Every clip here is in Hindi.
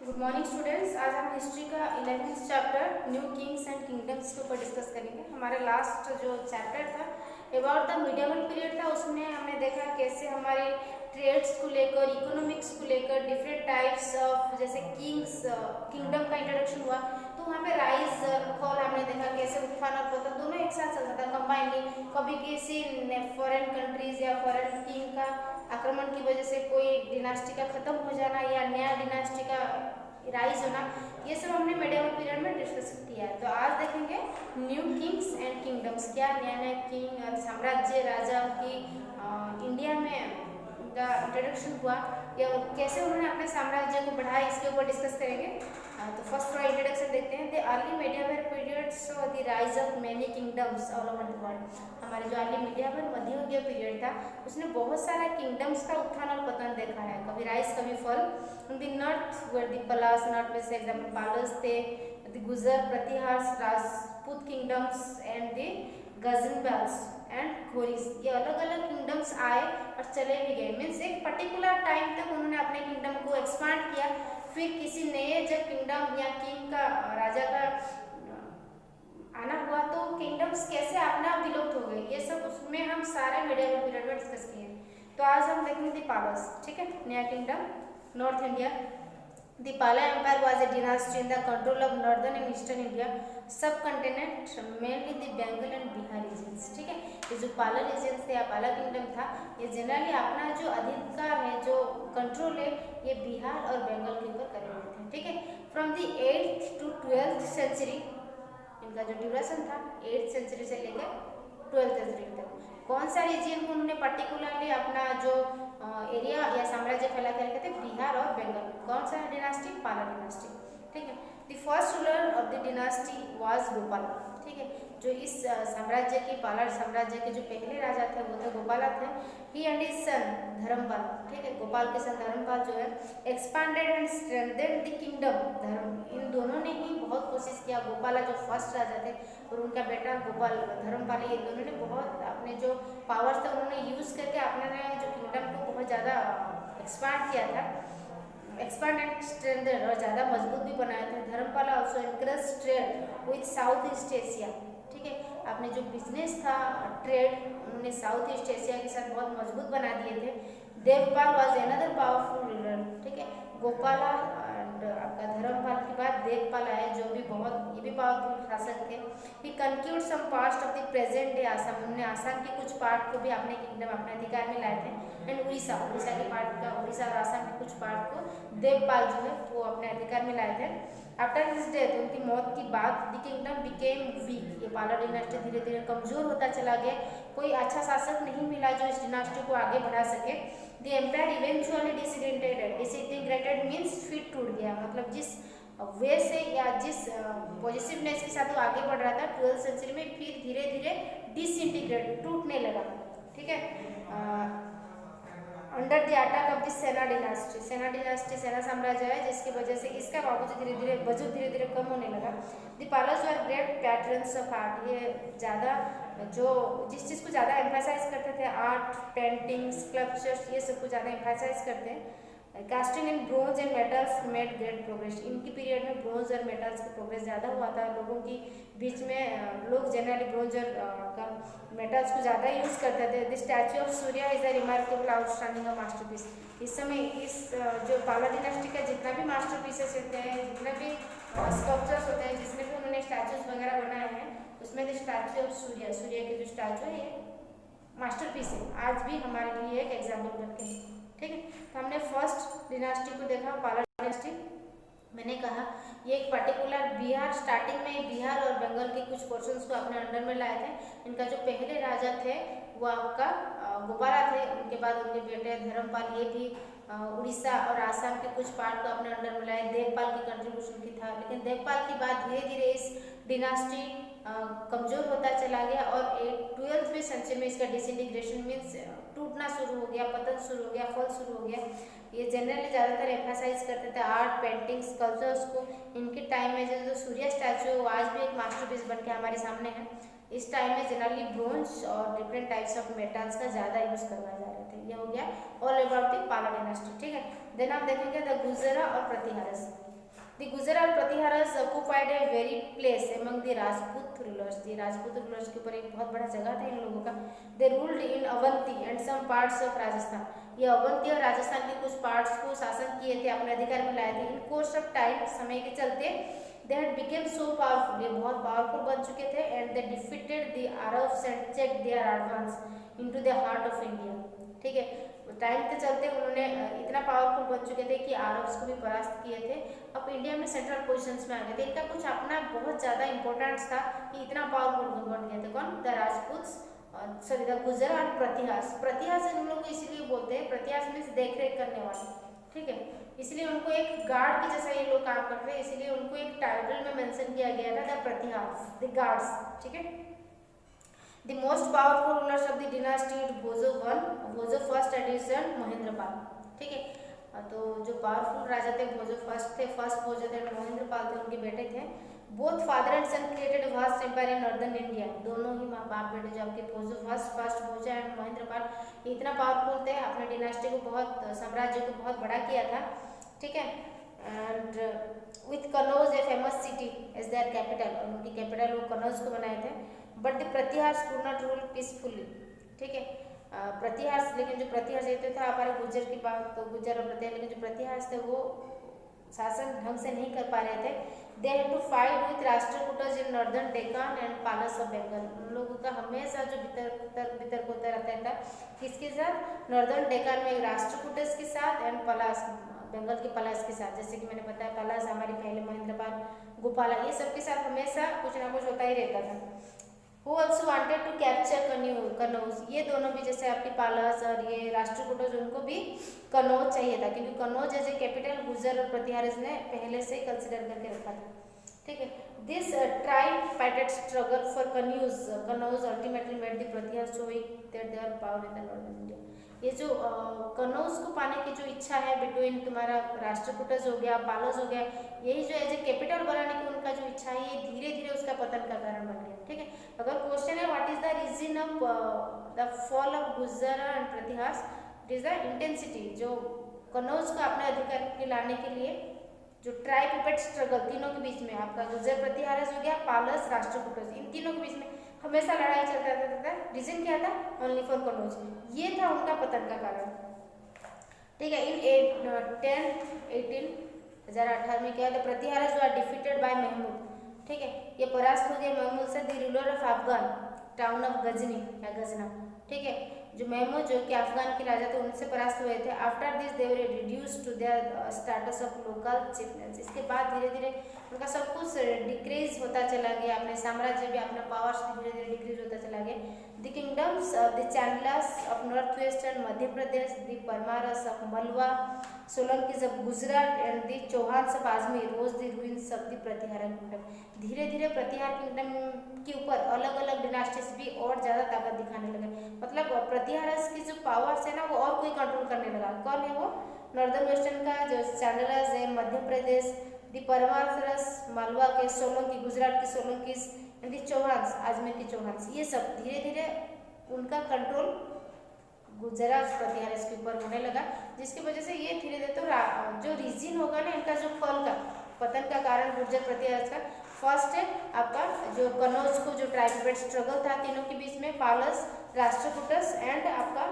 Good morning students. आज हम हिस्ट्री का 11th chapter new Kings and kingdoms के ऊपर डिस्कस करेंगे। हमारा लास्ट जो चैप्टर था अबाउट द मिडिवल पीरियड था, उसमें हमने देखा कैसे हमारे ट्रेड्स को लेकर, इकोनॉमिक्स को लेकर डिफरेंट टाइप्स ऑफ जैसे किंगडम का इंट्रोडक्शन हुआ। तो वहाँ पे राइज फॉल हमने देखा, कैसे उत्थान और पतन दोनों एक साथ चलता था कंबाइनली। कभी किसी फॉरेन कंट्रीज या फॉरेन किंग का आक्रमण की वजह से कोई डिनास्टी का खत्म हो जाना या नया डिनास्टी का राइज होना, ये सब हमने मिडिवल पीरियड में डिस्कस किया है। तो आज देखेंगे न्यू किंग्स एंड किंगडम्स, क्या नया नया किंग और साम्राज्य राजा की इंडिया में का इंट्रोडक्शन हुआ या कैसे उन्होंने अपने साम्राज्य को बढ़ाया, इसके ऊपर डिस्कस करेंगे। तो फर्स्ट थोड़ा इंट्रोडक्शन देखते हैं। The early medieval period saw the rise of many kingdoms all over the world. हमारे जो अर्ली मिडिवल मध्ययुगीय पीरियड था उसने बहुत सारा किंगडम्स का उत्थान और पतन देखा है, कभी राइज कभी fall. The north were the Palas, north में से एग्जाम्पल पालस थे, the Gurjara, Pratihara, Rajput kingdoms and the Ghaznavids and Ghoris. ये अलग अलग किंगडम्स आए और चले भी गए, मीन्स एक पर्टिकुलर टाइम तक उन्होंने अपने किंगडम को एक्सपांड किया। फिर किसी नए जब किंगडम या किंग का, राजा का आना हुआ तो किंगडम्स कैसे अपना विलुप्त हो गए, ये सब उसमें हम सारे मिडिवल पीरियड में डिस्कस किए। तो आज हम देखेंगे द पालस, ठीक है, नया kingdom north India. The Pala Empire was a dynasty in the control of northern and eastern India, subcontinent, mainly the Bengal and Bihar regions। ठीक है, ये जो पाला रीजन थे या पाला किंगडम था, ये जनरली अपना जो अधिकार है, जो कंट्रोल है, ये बिहार और बंगाल के ऊपर करे हुए थे। ठीक है, from the 8th to 12th century इनका जो ड्यूरेशन था 8th सेंचुरी से लेकर 12th सेंचुरी तक। कौन सा रीजन को उन्होंने पर्टिकुलरली अपना जो एरिया या साम्राज्य फैला कर रखे थे, बिहार और बंगाल। कौन सा डिनास्टी? पाला डिनास्टी। ठीक है, the first ruler of the dynasty was Gopal. ठीक है, जो इस साम्राज्य की, पाला साम्राज्य के जो पहले राजा थे वो थे गोपाला थे। He and his son Dharmapala, ठीक है, गोपाल के सन धर्मपाल जो है expanded and strengthened the kingdom. इन दोनों ने ही बहुत कोशिश किया। गोपाला जो फर्स्ट राजा थे और उनका बेटा गोपाल धर्मपाल, ये दोनों ने बहुत अपने जो पावर्स थे उन्होंने यूज करके अपने जो किंगडम को बहुत ज़्यादा एक्सपांड किया था, एक्सपांड एंड स्ट्रेंथेंड, और ज़्यादा मजबूत भी बनाया था। Dharmapal also encourage trade with South East Asia. ठीक है, आपने जो बिजनेस था, ट्रेड, उन्होंने साउथ ईस्ट एशिया के साथ बहुत मजबूत बना दिए थे। Devpal was another powerful ruler. ठीक है, गोपाला एंड आपका धर्मपाल के बाद देवपाल आए, जो भी बहुत, ये भी पावरफुल शासक थे। He conquered some part of the present day Assam. उन्होंने आसाम के कुछ पार्ट को भी अपने किंगडम, अपने अधिकार में लाए थे। एंड उड़ीसा, उड़ीसा के पार्ट का, उड़ीसा और आसाम के कुछ पार्ट को देवपाल जो है वो अपने अधिकार में लाए थे। आफ्टर हिज डेथ, उनकी मौत के बाद, द किंगडम बिकेम वीक। ये पाला डिनास्टी धीरे धीरे कमजोर होता चला गया। कोई अच्छा शासक नहीं मिला जो इस डिनास्टी को आगे बढ़ा सके। The empire eventually disintegrated. Disintegrated means फिर टूट गया, मतलब जिस वे से या जिस पॉजिटिवनेस के साथ वो आगे बढ़ रहा था 12th सेंचुरी में, फिर धीरे धीरे डिसइंटीग्रेट, टूटने लगा। ठीक है, under the attack of the सेना डिनास्टी। सेना डिनास्टी सेना साम्राज्य है, जिसकी वजह से इसका वजूद धीरे धीरे कम होने लगा। The Palas were great patrons of art. ये ज़्यादा जो जिस चीज़ को ज़्यादा एम्फेसाइज करते थे, आर्ट, पेंटिंग, स्कल्पचर्स, ये सब को ज़्यादा एम्फेसाइज करते हैं। Casting in bronze and metals made great progress. इनकी पीरियड में ब्रोंज और मेटल्स का प्रोग्रेस ज़्यादा हुआ था। लोगों की बीच में लोग जनरली ब्रोंज और मेटल्स को ज़्यादा यूज़ करते थे। The statue of Surya is a remarkable outstanding masterpiece. इस समय इस जो पाला डिनास्टी का जितना भी मास्टरपीसेस होते हैं, जितने भी स्कल्पचर्स होते हैं, जिसमें भी उन्होंने स्टैचूज वगैरह बनाए हैं, उसमें द स्टैचू ऑफ सूर्य, सूर्य के जो स्टैचू है ये मास्टरपीस है, आज भी हमारे लिए एक एग्जाम्पल बनते हैं। ठीक है, तो हमने फर्स्ट डिनास्टी को देखा, पाला डिनास्टी। मैंने कहा ये एक पर्टिकुलर बिहार, स्टार्टिंग में बिहार और बंगाल के कुछ पोर्शंस को अपने अंडर में लाए थे। इनका जो पहले राजा थे वो आपका गोपाला थे। उनके बाद उनके बेटे धर्मपाल, ये भी उड़ीसा और आसाम के कुछ पार्ट को अपने अंडर में लाए। देवपाल की कंट्रीब्यूशन की था, लेकिन देवपाल के बाद धीरे धीरे इस डिनास्टी कमजोर होता चला गया और 12वीं सेंचुरी में इसका डिसइंटीग्रेशन मीन्स टूटना शुरू हो गया, पतन शुरू हो गया, फॉल शुरू हो गया। ये जनरली ज़्यादातर एम्फेसाइज करते थे आर्ट, पेंटिंग, स्कल्पचर्स को। इनके टाइम में जो सूर्य स्टैचू है वो आज भी एक मास्टरपीस बन के हमारे सामने है। इस टाइम में जनरली ब्रोंज और डिफरेंट टाइप्स ऑफ मेटल्स का ज़्यादा यूज़ करवाए जा रहे थे। ये हो गया ऑल अबाउट द पाला डायनेस्टी। ठीक है, देन आप देखेंगे द गुजरा और प्रतिहारस। The Gujar और Pratiharas occupied a very place among the Rajput rulers. The Rajput rulers के ऊपर एक बहुत बड़ा जगह था इन लोगों का. They ruled in Avanti and some parts of Rajasthan. ये अवंती और राजस्थान के कुछ पार्ट्स को शासन किए थे, अपने अधिकार में लाए थे. इन कोर्स ऑफ टाइम, समय के चलते, they had become so powerful, ये बहुत पावरफुल बन चुके थे. And they defeated the Arabs and checked their advance into the heart of India. ठीक है, टाइम के चलते उन्होंने इतना पावरफुल बन चुके थे कि अरब्स को भी परास्त किए थे, अब इंडिया में सेंट्रल पोजीशंस में आ गए थे. इनका कुछ अपना बहुत ज़्यादा इंपॉर्टेंस था कि इतना पावरफुल बन गए थे. कौन? द राजपूत्स, सॉरी द गुजर और प्रतिहास. प्रतिहास इन लोग को इसीलिए बोलते हैं, प्रतिहास मीन्स देख रेख करने वाले. ठीक है, इसलिए उनको एक गार्ड की जैसा ये लोग काम करते हैं, इसलिए उनको एक टाइटल में मेंशन किया गया था द प्रतिहास, द गार्ड्स. ठीक है, The most powerful rulers of the dynasty Bhoja one, Bhoja first edition Mahendrapal. ठीक है, तो जो पावरफुल राजा थे भोजो फर्स्ट थे, फर्स्ट भोजो थे, महेंद्रपाल थे, उनके बेटे थे. Both father and son created vast empire in northern India. दोनों ही माँ बाप बेटे जो आपके भोजो फर्स्ट भोजो एंड महेंद्रपाल, इतना पावरफुल थे, अपने डिनास्टी को बहुत, साम्राज्य को बहुत बड़ा किया था. ठीक है, and with Kannauj a famous city as their capital, उनकी कैपिटल वो कनौज को बनाए थे. But the Pratiharas could not rule peacefully. ठीक है, प्रतिहार्स, लेकिन जो प्रतिहार्स ये तो था हमारे गुजर की बात, तो गुजर और प्रतिहार, लेकिन जो प्रतिहार्स थे वो शासन ढंग से नहीं कर पा रहे थे. They had to fight with Rashtrakutas in northern Deccan and Palas of Bengal. उन लोगों का हमेशा जो बितर होता रहता था किसके साथ? नॉर्दर्न डेक्कन में राष्ट्रकूटस के साथ एंड पलास, बंगाल के पलास के साथ. जैसे कि मैंने बताया पलास हमारी पहले महेंद्रपाल, गोपाला, ये सब के साथ हमेशा कुछ ना कुछ होता ही रहता था. Who also wanted to capture Kannauj. ये दोनों भी जैसे आपकी पालस और ये राष्ट्रकूटों, उनको भी कनौज चाहिए था, क्योंकि कनौज एज ए कैपिटल गुजर और प्रतिहार ने पहले से कंसिडर करके रखा था. ठीक है, this tripartite struggle for Kannauj ultimately made the Pratihara showing that they are power in the northern India. ये जो कनौज को पाने की जो इच्छा है बिटवीन तुम्हारा राष्ट्रकूटस हो गया, पालस हो गया, यही जो एज ए कैपिटल बनाने की उनका जो इच्छा है, ये धीरे धीरे उसका पतन का कारण बन गया. ठीक है, अगर क्वेश्चन है what is the reason of the fall of Gurjara and Pratiharas, it is the intensity. जो कनौज को अपने अधिकार के लाने के लिए जो ट्राइपाइटेड स्ट्रगल तीनों के बीच में, आपका गुजर प्रतिहारस हो गया, पालस, राष्ट्रकूटस, इन तीनों के बीच में हमेशा लड़ाई चलता रहता था. रीजन क्या था? Only for Kannauj. ये था उनका पतन का कारण. ठीक है, इन 1018 में क्या था? Pratiharas were defeated by Mahmud. ठीक है, ये परास्त हो गए महमूद से, the ruler of Afghan town of Ghazni या गजना. ठीक है, जो महमूद जो कि अफगान के राजा थे उनसे परास्त हुए थे. After this they were reduced to their status of local chiefness. इसके बाद धीरे धीरे उनका सब कुछ डिक्रीज होता चला गया, अपने साम्राज्य भी, अपना पावर्स भी धीरे धीरे डिक्रीज होता चला गया. The kingdoms the Chandelas of north western Madhya Pradesh, the Paramaras of Malwa, Solankis of Gujarat and the Chauhans of Ajmer rose the ruins of the Pratihara kingdom. धीरे धीरे प्रतिहार किंगडम के ऊपर अलग अलग डिनास्टीज भी और ज़्यादा ताकत दिखाने लगे. मतलब प्रतिहारस की जो पावर्स है ना, वो और कोई कंट्रोल करने लगा. कौन है वो? नॉर्दर्न वेस्टर्न का जो चांडलास है मध्य प्रदेश, द परमारस मालवा के, सोलंकी गुजरात की सोलंकीज एंड द चौहान्स अजमेर की चौहान्स, ये सब धीरे धीरे उनका कंट्रोल गुजरात प्रतिहारस के ऊपर होने लगा. जिसकी वजह से ये धीरे धीरे, तो जो रीजन होगा ना इनका जो फल का पतन का कारण गुर्जर प्रतिहारस का, फर्स्ट है आपका जो कनौज को जो ट्राइपाइटेड स्ट्रगल था तीनों के बीच में, पालस, राष्ट्रकूटस एंड आपका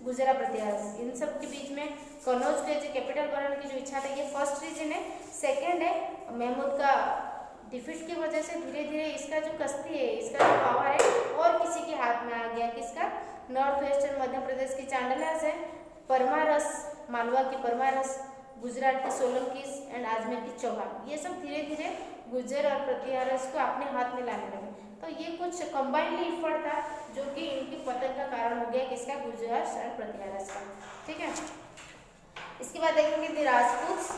गुजरात प्रतिहारस, इन सब के बीच में कनौज के जो कैपिटल बनाने की जो इच्छा थी, ये फर्स्ट रीजन है. सेकेंड है महमूद का डिफीट की वजह से धीरे धीरे इसका जो कश्ती है, इसका जो पावर है और किसी के हाथ में आ गया. किसका? नॉर्थ वेस्टर्न मध्य प्रदेश की चांडलास है, परमारस मालवा की परमारस, गुजरात की सोलंकीज एंड अजमेर की चौहान, ये सब धीरे धीरे गुजर और प्रतिहारस को अपने हाथ में लाने लगे. तो ये कुछ कंबाइंडली इफर्ट था जो कि इनकी पतन का कारण हो गया. किसका? गुजरात और प्रतिहारस का. ठीक है, इसके बाद देखेंगे the Rajputs.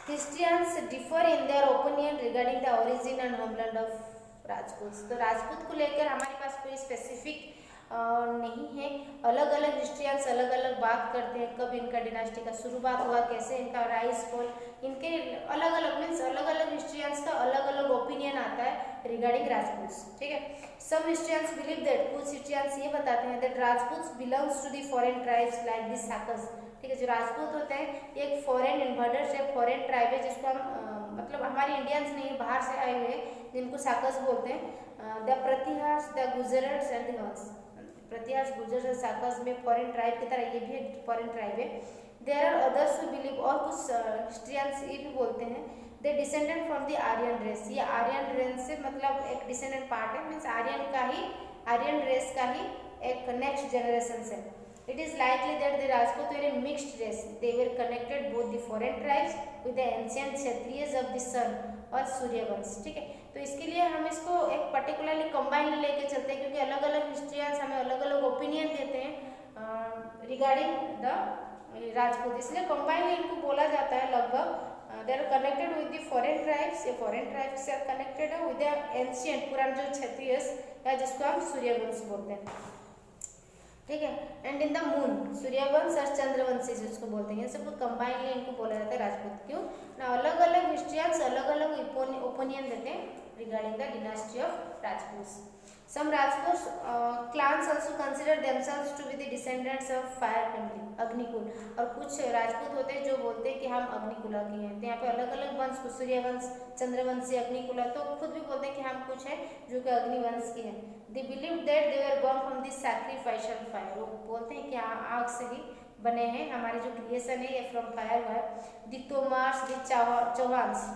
Historians differ in their opinion regarding the origin and homeland of Rajputs. तो राजपूत को लेकर हमारे पास कोई स्पेसिफिक नहीं है. अलग अलग हिस्ट्रियंस अलग अलग बात करते हैं, कब इनका डिनास्टी का शुरुआत हुआ, कैसे इनका राइज फॉल, इनके अलग अलग मीन्स अलग अलग हिस्ट्रियंस का अलग अलग ओपिनियन आता है रिगार्डिंग राजपूत्स. ठीक है, सम हिस्ट्रियंस बिलीव दैट, कुछ हिस्ट्रियंस ये बताते हैं that Rajputs belongs to the foreign tribes like the Sakas. ठीक है। जो राजपूत होते हैं ये एक फॉरेन इन्वर्डर्स है, फॉरेन ट्राइब है, जिसको हम मतलब हमारे इंडियंस नहीं, बाहर से आए हुए जिनको साकस बोलते हैं। द प्रतिहास, द गुजरट्स एंड द हंस, प्रतिहास, गुजर, साकस में फॉरेन ट्राइब की तरह ये भी एक फॉरेन ट्राइब है। There are others who believe, और कुछ हिस्ट्रियंस ये भी बोलते हैं they descendant from the Aryan race, ये आर्यन रेस से मतलब एक डिसेंडेंट पार्ट है, मीन्स आर्यन रेस का ही एक नेक्स्ट जनरेशन से। It is likely that the Rajput were a mixed race. They were connected both the foreign tribes with the ancient Kshatriyas of the sun और सूर्यवंश, ठीक है। तो इसके लिए हम इसको एक पर्टिकुलरली कंबाइन लेके चलते हैं, क्योंकि अलग अलग हिस्ट्रियंस हमें अलग अलग ओपिनियन देते हैं रिगार्डिंग द राजपूत, इसलिए कंबाइनली इनको बोला जाता है लगभग। They are connected with the foreign tribes, ये फॉरेन ट्राइब्स से कनेक्टेड है विद द एंशियंट पुराना जो क्षत्रियस या जिसको हम सूर्यवंश बोलते हैं, ठीक है। And in the moon Suryavansh और चंद्रवंशी जिसको बोलते हैं, सबको कंबाइनली इनको बोला जाता है राजपूत। क्यों ना, अलग अलग हिस्ट्रियंस अलग अलग ओपिनियन देते हैं regarding the dynasty of Rajput. Some Rajput clans also consider themselves to be the descendants of fire family, Agnikul, और कुछ राजपूत होते हैं जो बोलते हैं कि हम अग्निकुला के हैं। तो यहाँ पे अलग अलग वंश, सूर्यवंश, चंद्रवंशी, अग्निकुला, तो खुद भी बोलते हैं कि हम कुछ हैं जो कि अग्निवंश के हैं। They believed that they were born from the sacrificial fire, वो बोलते हैं कि आग से ही बने हैं, हमारी जो क्रिएशन है ये फ्रॉम फायर हुआ है। The Tomars, the Chauhans,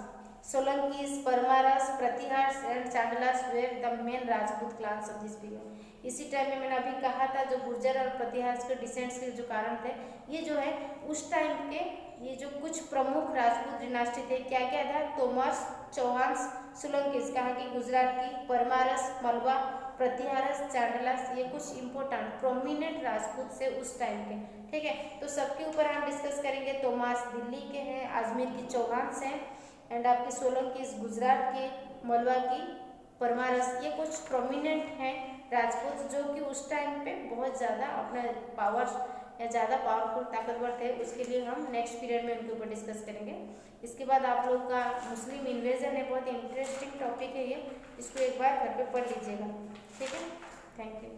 Solankis, Parmaras, Pratihars and Chandalas were the main Rajput clans of this period। इसी टाइम में मैंने अभी कहा था जो गुर्जर और प्रतिहार्स के डिसेंट्स के जो कारण थे, ये जो है उस टाइम के ये जो कुछ प्रमुख राजपूत डिनास्टी थे, क्या क्या था, तोमर्स, चौहान्स, सोलंकीस, कहा कि गुजरात की, परमारस, मलवा, प्रतिहारस, चांडलास, ये कुछ इंपॉर्टेंट प्रोमिनेंट राजपूत से उस टाइम के, ठीक है। तो सबके ऊपर हम डिस्कस करेंगे। तोमास दिल्ली के हैं, अजमेर की चौहान्स हैं, एंड आपकी सोलंकी गुजरात की, मलवा की, परमारस, ये कुछ प्रोमिनेंट हैं राजपूत जो कि उस टाइम पे बहुत ज़्यादा अपना पावर्स या ज़्यादा पावरफुल ताकतवर थे। उसके लिए हम नेक्स्ट पीरियड में उनके ऊपर डिस्कस करेंगे। इसके बाद आप लोग का मुस्लिम इन्वेजन है, बहुत इंटरेस्टिंग टॉपिक है ये, इसको एक बार घर पे पढ़ लीजिएगा, ठीक है। Thank you.